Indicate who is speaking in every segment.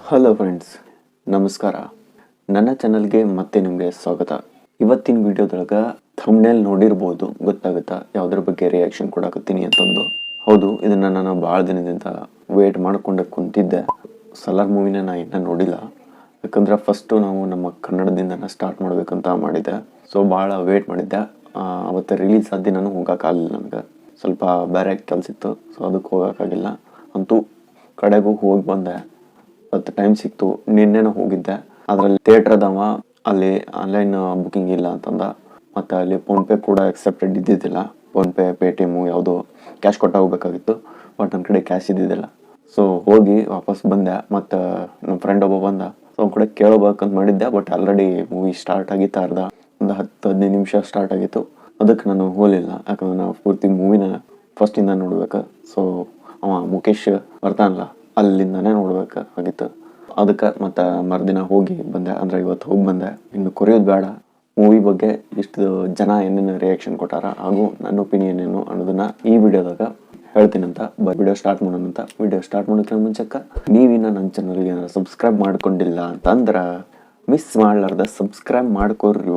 Speaker 1: Hello friends, ನಮಸ್ಕಾರ. ನನ್ನ ಚಾನಲ್ಗೆ ಮತ್ತೆ ನಿಮಗೆ ಸ್ವಾಗತ. ಇವತ್ತಿನ ವಿಡಿಯೋದೊಳಗೆ ಥಂಬ್ನೇಲ್ ನೋಡಿರ್ಬೋದು, ಗೊತ್ತಾಗುತ್ತಾ ಯಾವುದ್ರ ಬಗ್ಗೆ ರಿಯಾಕ್ಷನ್ ಕೊಡಾಕತ್ತೀನಿ ಅಂತಂದು. ಹೌದು, ಇದನ್ನು ನಾನು ಭಾಳ ದಿನದಿಂದ ವೇಟ್ ಮಾಡ್ಕೊಂಡು ಕುಂತಿದ್ದೆ. ಸಲಾರ್ ಮೂವಿನ ನಾನು ಇನ್ನೂ ನೋಡಿಲ್ಲ, ಯಾಕಂದ್ರೆ ಫಸ್ಟು ನಾವು ನಮ್ಮ ಕನ್ನಡದಿಂದ ಸ್ಟಾರ್ಟ್ ಮಾಡಬೇಕಂತ ಮಾಡಿದ್ದೆ. ಸೊ ಭಾಳ ವೇಟ್ ಮಾಡಿದ್ದೆ. ಅವತ್ತು ರಿಲೀಸ್ ಆದ ದಿನನೂ ಹೋಗೋಕ್ಕಾಗಲಿಲ್ಲ ನನಗೆ, ಸ್ವಲ್ಪ ಬೇರೆ ಕೆಲಸ ಇತ್ತು. ಸೊ ಅದಕ್ಕೆ ಹೋಗೋಕ್ಕಾಗಿಲ್ಲ. ಅಂತೂ ಕಡೆಗೂ ಹೋಗಿ ಬಂದೆ. ಮತ್ತು ಟೈಮ್ ಸಿಕ್ತು. ನಿನ್ನೆನೂ ಹೋಗಿದ್ದೆ. ಅದರಲ್ಲಿ ಥಿಯೇಟ್ರ್ ಅದಾವ, ಅಲ್ಲಿ ಆನ್ಲೈನ್ ಬುಕ್ಕಿಂಗ್ ಇಲ್ಲ ಅಂತಂದ. ಮತ್ತು ಅಲ್ಲಿ ಫೋನ್ಪೇ ಕೂಡ ಎಕ್ಸೆಪ್ಟೆಡ್ ಇದ್ದಿದ್ದಿಲ್ಲ. ಫೋನ್ಪೇ, ಪೇಟಿಎಮ್ಮು ಯಾವುದೋ ಕ್ಯಾಶ್ ಕೊಟ್ಟು ಹೋಗ್ಬೇಕಾಗಿತ್ತು. ಬಟ್ ನನ್ನ ಕಡೆ ಕ್ಯಾಶ್ ಇದ್ದಿದ್ದಿಲ್ಲ. ಸೊ ಹೋಗಿ ವಾಪಸ್ ಬಂದೆ. ಮತ್ತು ನಮ್ಮ ಫ್ರೆಂಡ್ ಒಬ್ಬ ಬಂದ. ಸೊ ಅವ್ನ ಕಡೆ ಕೇಳಬೇಕಂತ ಮಾಡಿದ್ದೆ. ಬಟ್ ಆಲ್ರೆಡಿ ಮೂವಿ ಸ್ಟಾರ್ಟ್ ಆಗಿತ್ತು. ಒಂದು 10-15 ನಿಮಿಷ ಸ್ಟಾರ್ಟ್ ಆಗಿತ್ತು. ಅದಕ್ಕೆ ನಾನು ಹೋಗಲಿಲ್ಲ, ಯಾಕಂದ್ರೆ ನಾವು ಪೂರ್ತಿ ಮೂವಿನ ಫಸ್ಟಿಂದ ನೋಡ್ಬೇಕು. ಸೊ ಅವ ಮುಖೇಶ್ ಬರ್ತಾನಲ್ಲ, ಅಲ್ಲಿಂದನೇ ನೋಡ್ಬೇಕಾಗಿತ್ತು. ಅದಕ್ಕೆ ಮತ್ತು ಮರುದಿನ ಹೋಗಿ ಬಂದೆ. ಅಂದರೆ ಇವತ್ತು ಹೋಗಿ ಬಂದೆ. ಇನ್ನು ಕೊರೆಯೋದು ಬೇಡ, ಮೂವಿ ಬಗ್ಗೆ ಇಷ್ಟು ಜನ ಏನೇನು ರಿಯಾಕ್ಷನ್ ಕೊಟ್ಟಾರ ಹಾಗೂ ನನ್ನ ಒಪಿನಿಯನ್ ಏನು ಅನ್ನೋದನ್ನ ಈ ವಿಡಿಯೋದಾಗ ಹೇಳ್ತೀನಂತ. ವಿಡಿಯೋ ಸ್ಟಾರ್ಟ್ ಮಾಡೋಣಂತ. ವಿಡಿಯೋ ಸ್ಟಾರ್ಟ್ ಮಾಡೋಕ್ಕಿಂತ ಮುಂಚೆಕ್ಕ ನೀವಿನ್ನ ನನ್ನ ಚಾನಲ್ಗೆ ಏನಾದ್ರು ಸಬ್ಸ್ಕ್ರೈಬ್ ಮಾಡ್ಕೊಂಡಿಲ್ಲ ಅಂತಂದ್ರೆ ಮಿಸ್ ಮಾಡ್ಲಾರ್ದ ಸಬ್ಸ್ಕ್ರೈಬ್ ಮಾಡ್ಕೊರ್ರಿ.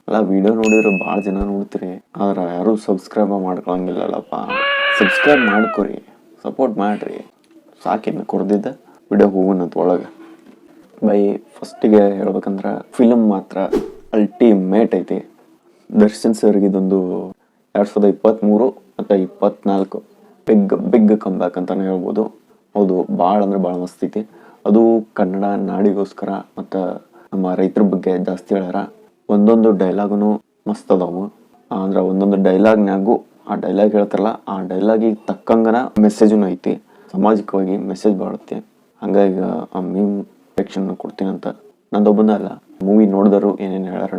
Speaker 1: ಅಲ್ಲ, ವಿಡಿಯೋ ನೋಡಿದ್ರೆ ಭಾಳ ಜನ ನೋಡ್ತೀರಿ, ಆದ್ರೆ ಯಾರೂ ಸಬ್ಸ್ಕ್ರೈಬ್ ಮಾಡ್ಕೊಳಂಗಿಲ್ಲಲ್ಲಪ್ಪ. ಸಬ್ಸ್ಕ್ರೈಬ್ ಮಾಡ್ಕೊರಿ, ಸಪೋರ್ಟ್ ಮಾಡಿರಿ. ಸಾಕಿನ್ನು ಕೊಡ್ದಿದ್ದ ವಿಡಿಯೋ ಹೋಗೋಣಂತ ಒಳಗೆ. ಫಸ್ಟಿಗೆ ಹೇಳ್ಬೇಕಂದ್ರೆ ಫಿಲಮ್ ಮಾತ್ರ ಅಲ್ಟಿಮೇಟ್ ಐತಿ. ದರ್ಶನ್ ಸರ್ಗೆ ಇದೊಂದು 2023 ಮತ್ತು 2024 ಬಿಗ್ ಕಮ್ಬ್ಯಾಕ್ ಅಂತಲೇ ಹೇಳ್ಬೋದು. ಹೌದು, ಭಾಳ ಅಂದ್ರೆ ಭಾಳ ಮಸ್ತ್ ಐತಿ. ಅದು ಕನ್ನಡ ನಾಡಿಗೋಸ್ಕರ ಮತ್ತು ನಮ್ಮ ರೈತರ ಬಗ್ಗೆ ಜಾಸ್ತಿ ಹೇಳ್ಯಾರ. ಒಂದೊಂದು ಡೈಲಾಗೂ ಮಸ್ತ್ ಅದಾವು. ಅಂದ್ರೆ ಒಂದೊಂದು ಡೈಲಾಗ್ನಾಗೂ ಆ ಡೈಲಾಗ್ ಹೇಳ್ತಾರಲ್ಲ, ಆ ಡೈಲಾಗಿಗೆ ತಕ್ಕಂಗನ ಮೆಸೇಜೂ ಐತಿ. ಸಾಮಾಜಿಕವಾಗಿ ಮೆಸೇಜ್ ಬಾಳುತ್ತೆ. ಹಂಗಾಗಿ ಆ ಮೀಮ್ ರಿಯಾಕ್ಷನ್ ಕೊಡ್ತೀನಂತ. ನಂದೊಬ್ಬನ ಅಲ್ಲ, ಮೂವಿ ನೋಡಿದರು ಏನೇನು ಹೇಳ್ಯಾರ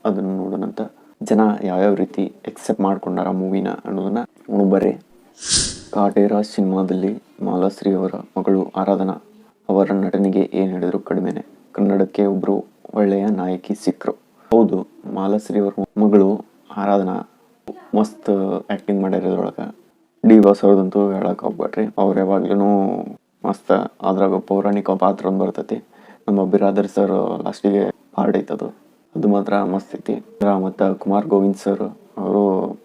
Speaker 1: ಅದನ್ನು ನೋಡೋಣಂತ. ಜನ ಯಾವ್ಯಾವ ರೀತಿ ಎಕ್ಸೆಪ್ಟ್ ಮಾಡ್ಕೊಂಡಾರ ಮೂವಿನ ಅನ್ನೋದನ್ನ ನೋಡ್ಬರ್ರಿ. ಕಾಟೇರ ಸಿನಿಮಾದಲ್ಲಿ ಮಾಲಾಶ್ರೀ ಅವರ ಮಗಳು ಆರಾಧನಾ ಅವರ ನಟನೆಗೆ ಏನು ಹೇಳಿದ್ರು ಕಡಿಮೆನೆ. ಕನ್ನಡಕ್ಕೆ ಒಬ್ಬರು ಒಳ್ಳೆಯ ನಾಯಕಿ ಸಿಕ್ಕರು. ಹೌದು, ಮಾಲಾಶ್ರೀ ಅವರ ಮಗಳು ಆರಾಧನಾ ಮಸ್ತ್ ಆ್ಯಕ್ಟಿಂಗ್ ಮಾಡಿರೋದ್ರೊಳಗೆ. ಡಿ ಬಾಸ್ ಅವ್ರದಂತೂ ಹೇಳಕ್ಕೆ ಹೋಗ್ಬೇಡ್ರಿ. ಅವ್ರು ಯಾವಾಗ್ಲೂ ಮಸ್ತ್. ಅದ್ರಾಗ ಪೌರಾಣಿಕ ಪಾತ್ರ ಒಂದು ಬರ್ತೈತಿ. ನಮ್ಮ ಬಿರಾದರ್ ಸರ್ ಲಾಸ್ಟಿಗೆ ಪಾರ್ಟ್ ಐತದು, ಅದು ಮಾತ್ರ ಮಸ್ತ್ ಐತಿ. ಮತ್ತು ಕುಮಾರ್ ಗೋವಿಂದ್ ಸರ್ ಅವರು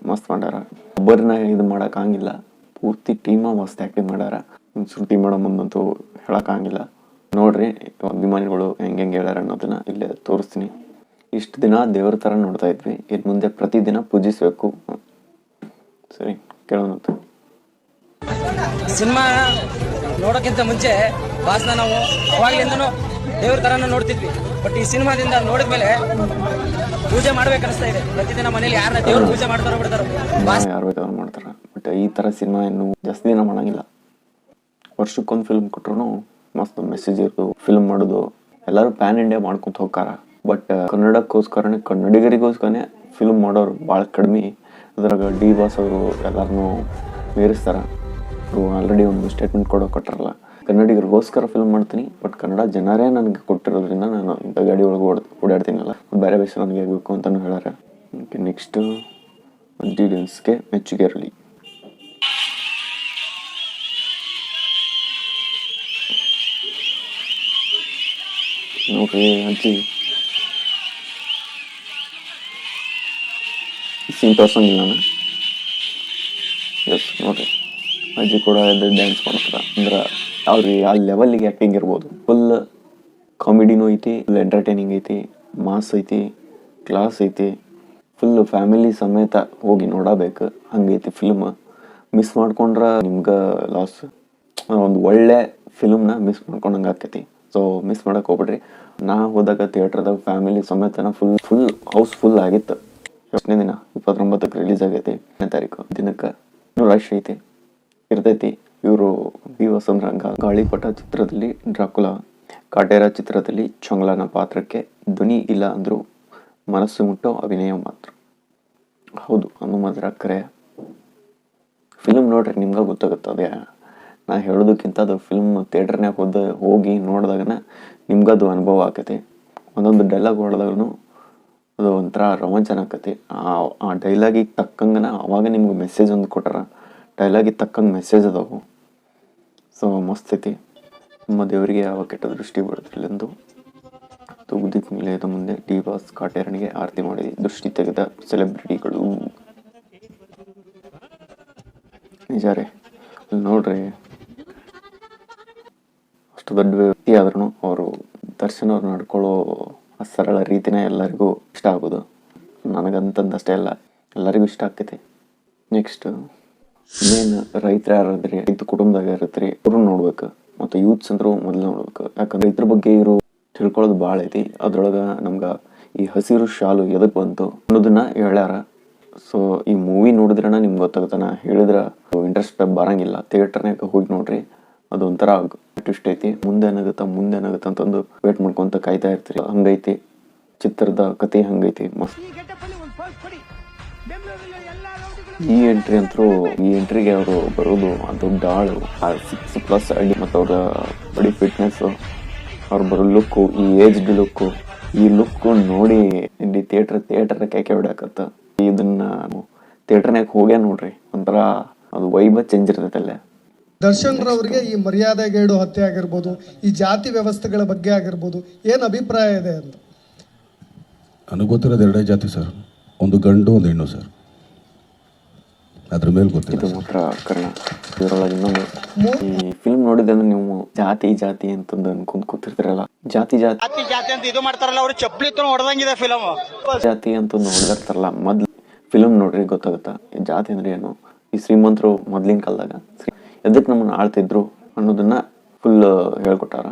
Speaker 1: ಮಸ್ತ್ ಮಾಡ್ಯಾರ. ಒಬ್ಬರನ್ನ ಇದು ಮಾಡೋಕ್ಕಾಗಿಲ್ಲ, ಪೂರ್ತಿ ಟೀಮ ಮಸ್ತ್ ಆ್ಯಕ್ಟಿಂಗ್ ಮಾಡ್ಯಾರ. ಶ್ರುತಿ ಮೇಡಮ್ ಅಂದಂತೂ ಹೇಳೋಕ್ಕಾಗಿಲ್ಲ. ನೋಡ್ರಿ ಅಭಿಮಾನಿಗಳು ಹೆಂಗೆ ಹೇಳ್ಯಾರ ಅನ್ನೋದನ್ನ ಇಲ್ಲೇ ತೋರಿಸ್ತೀನಿ. ಇಷ್ಟು ದಿನ ದೇವ್ರ ಥರ ನೋಡ್ತಾ ಇದ್ವಿ, ಇನ್ನು ಮುಂದೆ ಪ್ರತಿದಿನ ಪೂಜಿಸಬೇಕು. ಸರಿ, ಕೇಳೋಣಂತ.
Speaker 2: ಸಿನಿಮಾ ನೋಡೋಕ್ಕಿಂತ ಮುಂಚೆ ಬಾಸ್ನ ನಾವು ಅವಾಗಲಿಂದನೂ ದೇವ್ರ ಥರನ ನೋಡ್ತಿದ್ವಿ. ಬಟ್ ಈ ಸಿನಿಮಾದಿಂದ ನೋಡಿದ್ಮೇಲೆ ಪೂಜೆ ಮಾಡ್ಬೇಕು ಅನಿಸ್ತಾ ಇದೆ. ಪ್ರತಿದಿನ ಮನೇಲಿ ಯಾರನ್ನ ದೇವ್ರ ಪೂಜೆ ಮಾಡ್ತಾರೋ ಬಿಡ್ತಾರೋ,
Speaker 1: ಯಾರು ಬೇಕಾದ್ರೂ ಮಾಡ್ತಾರೆ. ಬಟ್ ಈ ಥರ ಸಿನಿಮಾ ಇನ್ನೂ ಜಾಸ್ತಿ ದಿನ ಮಾಡೋಂಗಿಲ್ಲ. ವರ್ಷಕ್ಕೊಂದು ಫಿಲ್ಮ್ ಕೊಟ್ರು ಮಸ್ತ್ ಮೆಸೇಜ್ ಇರೋದು ಫಿಲ್ಮ್ ಮಾಡೋದು. ಎಲ್ಲರೂ ಪ್ಯಾನ್ ಇಂಡಿಯಾ ಮಾಡ್ಕೊಂತ ಹೋಗ್ತಾರ. ಬಟ್ ಕನ್ನಡಕ್ಕೋಸ್ಕರನೇ, ಕನ್ನಡಿಗರಿಗೋಸ್ಕರನೇ ಫಿಲ್ಮ್ ಮಾಡೋರು ಭಾಳ ಕಡಿಮೆ. ಅದ್ರಾಗ ಡಿ ಬಾಸ್ ಅವರು ಎಲ್ಲರನ್ನೂ ಮೀರಿಸ್ತಾರ. ಆಲ್ರೆಡಿ ಒಂದು ಸ್ಟೇಟ್ಮೆಂಟ್ ಕೊಟ್ಟಾರಲ್ಲ, ಕನ್ನಡಿಗರಿಗೋಸ್ಕರ ಫಿಲ್ಮ್ ಮಾಡ್ತೀನಿ, ಬಟ್ ಕನ್ನಡ ಜನರೇ ನನಗೆ ಕೊಟ್ಟಿರೋದ್ರಿಂದ ನಾನು ಇಂಥ ಗಾಡಿ ಒಳಗೆ ಓಡಾಡ್ತೀನಲ್ಲ, ಬೇರೆ ಬೇಸ ನನಗೆ ಆಗಬೇಕು ಅಂತಲೂ ಹೇಳಾರ. ನೆಕ್ಸ್ಟ್ ಡೀಟೇಲ್ಸ್ಗೆ ಮೆಚ್ಚುಗೆ ಇರಲಿ. ನೋಡ್ರಿ ಅಜ್ಜಿ ಸೀನ್ ತೋರ್ಸಂಗಿಲ್ಲ ನಾನು. ಎಸ್, ನೋಡ್ರಿ ಅಜ್ಜಿ ಕೂಡ ಡ್ಯಾನ್ಸ್ ಮಾಡ್ತಾರೆ. ಅಂದ್ರೆ ಅವ್ರಿಗೆ ಆ ಲೆವೆಲ್ಲಿಗೆ ಆ್ಯಕ್ಟಿಂಗ್ ಇರ್ಬೋದು. ಫುಲ್ ಕಾಮಿಡಿನೂ ಐತಿ, ಫುಲ್ ಎಂಟರ್ಟೈನಿಂಗ್ ಐತಿ, ಮಾಸ್ ಐತಿ, ಕ್ಲಾಸ್ ಐತಿ. ಫುಲ್ ಫ್ಯಾಮಿಲಿ ಸಮೇತ ಹೋಗಿ ನೋಡಬೇಕು ಹಂಗೈತಿ ಫಿಲ್ಮ್. ಮಿಸ್ ಮಾಡ್ಕೊಂಡ್ರೆ ನಿಮ್ಗೆ ಲಾಸ್. ಒಂದು ಒಳ್ಳೆ ಫಿಲ್ಮ್ನ ಮಿಸ್ ಮಾಡ್ಕೊಂಡಂಗೆ ಆಕೈತಿ. ಸೊ ಮಿಸ್ ಮಾಡೋಕೆ ಹೋಗ್ಬಿಡ್ರಿ. ನಾ ಹೋದಾಗ ಥಿಯೇಟ್ರದಾಗ ಫ್ಯಾಮಿಲಿ ಸಮೇತನ ಫುಲ್ ಹೌಸ್ಫುಲ್ ಆಗಿತ್ತು. ಎಷ್ಟನೇ ದಿನ? 29ಕ್ಕೆ ರಿಲೀಸ್ ಆಗೈತಿ. 2ನೇ ತಾರೀಕು ದಿನಕ್ಕೆ ಇನ್ನೂ ರಶ್ ಐತಿ, ಇರ್ತೈತಿ. ಇವರು ಬಿ ವಸಂತರಂಗ ಗಾಳಿಪಟ ಚಿತ್ರದಲ್ಲಿ ಡ್ರಾಕುಲಾ, ಕಾಟೇರ ಚಿತ್ರದಲ್ಲಿ ಚೊಂಗ್ಲಾನ ಪಾತ್ರಕ್ಕೆ ಧ್ವನಿ ಇಲ್ಲ ಅಂದರೂ ಮನಸ್ಸು ಮುಟ್ಟೋ ಅಭಿನಯ ಮಾತ್ರ. ಹೌದು, ಅನ್ನೋ ಮಾತ್ರ ಕರೆ. ಫಿಲ್ಮ್ ನೋಡ್ರಿ, ನಿಮ್ಗೆ ಗೊತ್ತಾಗುತ್ತೆ. ಅದೇ ನಾ ಹೇಳೋದಕ್ಕಿಂತ ಅದು ಫಿಲ್ಮ್ ಥಿಯೇಟ್ರ್ನಾಗ ಹೋಗಿ ನೋಡಿದಾಗನ ನಿಮ್ಗದು ಅನುಭವ ಆಕೈತಿ. ಒಂದೊಂದು ಡೈಲಾಗ್ ಹೊಡೆದಾಗೂ ಅದು ಒಂಥರ ರೋಮಾಂಚನ ಆಕತಿ. ಆ ಡೈಲಾಗಿಗೆ ತಕ್ಕಂಗನ ಅವಾಗ ನಿಮ್ಗೆ ಮೆಸೇಜ್ ಒಂದು ಕೊಟ್ಟಾರ. ಡೈಲಾಗಿಗೆ ತಕ್ಕಂಗೆ ಮೆಸೇಜ್ ಅದಾವು. ಸೊ ಮಸ್ತ್ ಐತಿ. ನಮ್ಮ ದೇವರಿಗೆ ಯಾವ ಕೆಟ್ಟ ದೃಷ್ಟಿ ಬರುತ್ತಿല്ലെಂದು ಉದಿತ್ ನಿಲಯದ ಮುಂದೆ ಡಿ ಬಾಸ್ ಕಾಟೇರನಿಗೆ ಆರತಿ ಮಾಡಿ ದೃಷ್ಟಿ ತೆಗೆದ ಸೆಲೆಬ್ರಿಟಿಗಳು. ನಿಜ ರೀ, ನೋಡ್ರಿ, ಅಷ್ಟು ದೊಡ್ಡ ವ್ಯಕ್ತಿ ಆದ್ರೂ ಅವರು ದರ್ಶನ್ ಅವ್ರು ನಡ್ಕೊಳ್ಳೋ ಆ ಸರಳ ರೀತಿನೇ ಎಲ್ಲರಿಗೂ ಇಷ್ಟ ಆಗೋದು. ನನಗಂತಂದಷ್ಟೇ ಅಲ್ಲ, ಎಲ್ಲರಿಗೂ ಇಷ್ಟ ಆಕೈತಿ. ನೆಕ್ಸ್ಟ್ ಮೇನ್ ರೈತರ ಯಾರದ್ರಿ, ರೈತ ಕುಟುಂಬದಾಗ ಇರತ್ರಿ, ಅವ್ರು ನೋಡ್ಬೇಕು. ಮತ್ತು ಯೂತ್ಸ್ ಅಂದ್ರೂ ಮೊದಲು ನೋಡ್ಬೇಕು. ಯಾಕಂದ್ರೆ ರೈತರ ಬಗ್ಗೆ ಇರೋ ತಿಳ್ಕೊಳ್ಳೋದು ಭಾಳ ಐತಿ. ಅದ್ರೊಳಗೆ ನಮ್ಗೆ ಈ ಹಸಿರು ಶಾಲು ಎದಕ್ಕೆ ಬಂತು ಅನ್ನೋದನ್ನ ಹೇಳ್ಯಾರ. ಸೊ ಈ ಮೂವಿ ನೋಡಿದ್ರನ ನಿಮ್ಗೆ ಗೊತ್ತಾಗುತ್ತೆ. ನಾ ಹೇಳಿದ್ರೆ ಇಂಟ್ರೆಸ್ಟ್ ಬರಂಗಿಲ್ಲ. ಥಿಯೇಟರ್ನಾಗ ಹೋಗಿ ನೋಡ್ರಿ, ಅದೊಂಥರ ಟ್ವಿಸ್ಟ್ ಐತಿ. ಮುಂದೇನಾಗುತ್ತೆ ಅಂತಂದು ವೇಟ್ ಮಾಡ್ಕೊಂತ ಕಾಯ್ತಾ ಇರ್ತೀರಿ. ಹಂಗೈತಿ ಚಿತ್ರದ ಕತೆ, ಹಂಗೈತಿ ಮಸ್ತ್. ಈ ಎಂಟ್ರಿಗೆ ಅವರು ಬರೋದು ದೊಡ್ಡ ಆಳು, 6+ ಅಡಿ, ಮತ್ತು ಅವ್ರ ಬಡಿ ಫಿಟ್ನೆಸ್, ಅವ್ರು ಬರೋ ಲುಕ್ಕು, ಈ ಏಜ್ಡ್ ಲುಕ್ಕು, ಈ ಲುಕ್ ನೋಡಿ ಇಲ್ಲಿ ಥಿಯೇಟರ್ ಕ್ಯಾಕೆ ಹೊಡ್ಯಾಕತ್ತ. ಇದನ್ನ ಥಿಯೇಟರ್ನಾಗ ಹೋಗ್ಯಾ ನೋಡ್ರಿ, ಒಂಥರ ಅದು ವೈಬ ಚೇಂಜ್ ಇರ್ತೈತಲ್ಲ.
Speaker 3: ದರ್ಶನ್ ರವರಿಗೆ ಈ ಮರ್ಯಾದೆಗೇಡು ಹತ್ಯೆ ಆಗಿರ್ಬೋದು, ಈ ಜಾತಿ ವ್ಯವಸ್ಥೆಗಳ ಬಗ್ಗೆ ಆಗಿರ್ಬೋದು, ಏನು ಅಭಿಪ್ರಾಯ ಇದೆ ಅಂತ?
Speaker 4: ನನಗೆ ಗೊತ್ತಿರೋದು 2 ಜಾತಿ ಸರ್, ಒಂದು ಗಂಡು ಒಂದು ಹೆಣ್ಣು ಸರ್. ಅದ್ರ ಮೇಲೆ ಗೊತ್ತಿಲ್ಲ.
Speaker 1: ಇದು ಮಾತ್ರ ಕರ್ಣ. ಇದರೊಳಗೆ ಇನ್ನೊಂದು, ಈ ಫಿಲ್ಮ್ ನೋಡಿದ್ರೆ ನೀವು ಜಾತಿ ಅಂತಂದು ಅನ್ಕೊಂಡ್ ಕೂತಿರ್ತೀರಲ್ಲ, ಜಾತಿ ಅಂತ ಇದು ಮಾಡ್ತಾರಲ್ಲ, ಅವ್ರು ಚಪ್ಪಲಿ ಹೊಡೆದಂಗಿದೆ ಫಿಲಮ್. ಜಾತಿ ಅಂತ ಹೊಡೆದಿರ್ತಾರಲ್ಲ, ಮೊದ್ಲು ಫಿಲಮ್ ನೋಡ್ರಿ ಗೊತ್ತಾಗುತ್ತಾ ಜಾತಿ ಅಂದ್ರೆ ಏನು. ಈ ಶ್ರೀಮಂತರು ಮೊದ್ಲಿನ ಕಾಲದಾಗ ಎದಕ್ಕೆ ನಮ್ಮನ್ನ ಆಳ್ತಿದ್ರು ಅನ್ನೋದನ್ನ ಫುಲ್ ಹೇಳ್ಕೊಟ್ಟಾರ.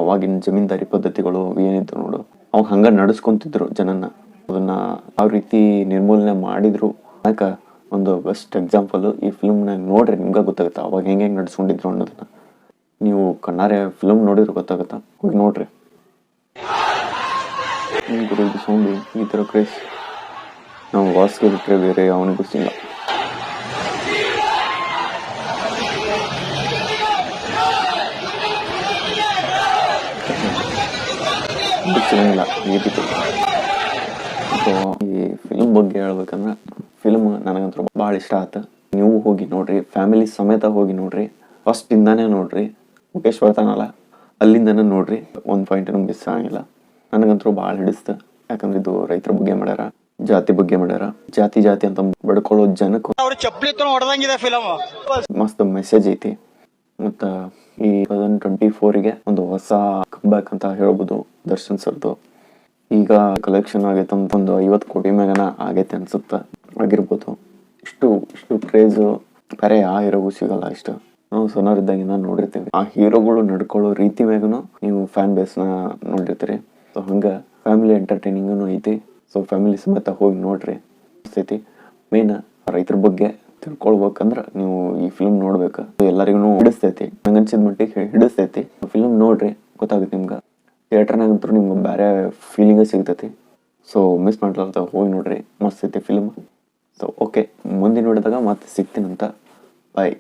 Speaker 1: ಅವಾಗಿನ ಜಮೀನ್ದಾರಿ ಪದ್ಧತಿಗಳು ಏನಿತ್ತು ನೋಡು, ಅವಾಗ ಹಂಗ ನಡೆಸ್ಕೊಂತಿದ್ರು ಜನನ್ನ. ಅದನ್ನ ಯಾವ ರೀತಿ ನಿರ್ಮೂಲನೆ ಮಾಡಿದ್ರು ಯಾಕ ಒಂದು ಬೆಸ್ಟ್ ಎಕ್ಸಾಂಪಲ್ ಈ ಫಿಲ್ಮ್ನಾಗ ನೋಡ್ರಿ, ನಿಮ್ಗೆ ಗೊತ್ತಾಗುತ್ತೆ ಅವಾಗ ಹೆಂಗೆ ನಡೆಸ್ಕೊಂಡಿದ್ರು ಅನ್ನೋದನ್ನ. ನೀವು ಕಣ್ಣಾರೆ ಫಿಲ್ಮ್ ನೋಡಿದ್ರೆ ಗೊತ್ತಾಗುತ್ತಾ, ಹೋಗಿ ನೋಡ್ರಿ. ಗುರು ಇದು ಸೌಂಡ್ ಈ ಥರ ಕ್ರೇಸ್ ನಾವು ವಾಸ್ಗೆ ಬಿಟ್ಟರೆ ಬೇರೆ ಅವನಿಗೂ ಸಿಲ್ಲ. ಸಿಗಂಗಿಲ್ಲ ಈ ರೀತಿ. ಸೊ ಈ ಫಿಲ್ಮ್ ಬಗ್ಗೆ ಹೇಳ್ಬೇಕಂದ್ರೆ, ಫಿಲ್ಮ್ ನನಗಂತೂ ಭಾಳ ಇಷ್ಟ ಆಯ್ತು. ನೀವು ಹೋಗಿ ನೋಡ್ರಿ, ಫ್ಯಾಮಿಲಿ ಸಮೇತ ಹೋಗಿ ನೋಡ್ರಿ. ಫಸ್ಟ್ ಇಂದಾನೇ ನೋಡ್ರಿ, ಮುಖೇಶ್ ಬರ್ತಾನಲ್ಲ ಅಲ್ಲಿಂದನೇ ನೋಡ್ರಿ. ಒಂದು ಪಾಯಿಂಟನ್ನು ಮಿಸ್ ಆಗಂಗಿಲ್ಲ. ನನಗಂತೂ ಭಾಳ ಹಿಡಿಸ್ತು. ಯಾಕಂದ್ರೆ ಇದು ರೈತರ ಬಗ್ಗೆ ಮಾಡ್ಯಾರ, ಜಾತಿ ಬಗ್ಗೆ ಮಾಡ್ಯಾರ. ಜಾತಿ ಅಂತ ಬಡ್ಕೊಳ್ಳೋ ಜನಕ್ಕೆ ಮಸ್ತ್ ಮೆಸೇಜ್ ಐತಿ. ಮತ್ತು ಈ 2024ಗೆ ಒಂದು ಹೊಸ ಕಮ್ಬ್ಯಾಕ್ ಅಂತ ಹೇಳ್ಬೋದು ದರ್ಶನ್ ಸರ್ದು. ಈಗ ಕಲೆಕ್ಷನ್ ಆಗೈತೆ ಅಂತ ಒಂದು 50 ಕೋಟಿ ಮ್ಯಾಗನ ಆಗೈತೆ ಅನ್ಸುತ್ತೆ, ಆಗಿರ್ಬೋದು. ಇಷ್ಟು ಕ್ರೇಜು ಬೇರೆ ಆ ಹೀರೋಗೂ ಸಿಗಲ್ಲ. ಇಷ್ಟು ನಾವು ಸಣ್ಣವರಿದ್ದಾಗಿಂದ ನೋಡಿರ್ತೀವಿ. ಆ ಹೀರೋಗಳು ನಡ್ಕೊಳ್ಳೋ ರೀತಿ ಮ್ಯಾಗೂ ನೀವು ಫ್ಯಾನ್ ಬೇಸ್ನ ನೋಡಿರ್ತೀರಿ. ಸೊ ಹಂಗೆ ಫ್ಯಾಮಿಲಿ ಎಂಟರ್ಟೈನಿಂಗೂ ಐತಿ. ಸೊ ಫ್ಯಾಮಿಲಿ ಸಮೇತ ಹೋಗಿ ನೋಡ್ರಿ, ಐತಿ. ಮೇನ್ ರೈತರ ಬಗ್ಗೆ ತಿಳ್ಕೊಳ್ಬೇಕಂದ್ರೆ ನೀವು ಈ ಫಿಲ್ಮ್ ನೋಡ್ಬೇಕು. ಎಲ್ಲರಿಗೂ ಹಿಡಿಸ್ತೈತಿ, ನಂಗನ್ಸಿದ ಮಟ್ಟಿಗೆ ಹಿಡಿಸ್ತೈತಿ. ಫಿಲ್ಮ್ ನೋಡ್ರಿ, ಗೊತ್ತಾಗುತ್ತೆ ನಿಮ್ಗೆ. ಥಿಯೇಟರ್ನಾಗಂತೂ ನಿಮ್ಗೆ ಬೇರೆ ಫೀಲಿಂಗ ಸಿಗ್ತೈತಿ. ಸೊ ಮಿಸ್ ಮಾಡ್ಲಾರ್ದ ಹೋಗಿ ನೋಡ್ರಿ, ಮಸ್ತ್ ಐತಿ ಫಿಲ್ಮ್. ಸೊ ಓಕೆ, ಮುಂದಿನ ನೋಡಿದಾಗ ಮತ್ತೆ ಸಿಗ್ತೀನಂತ. ಬಾಯ್.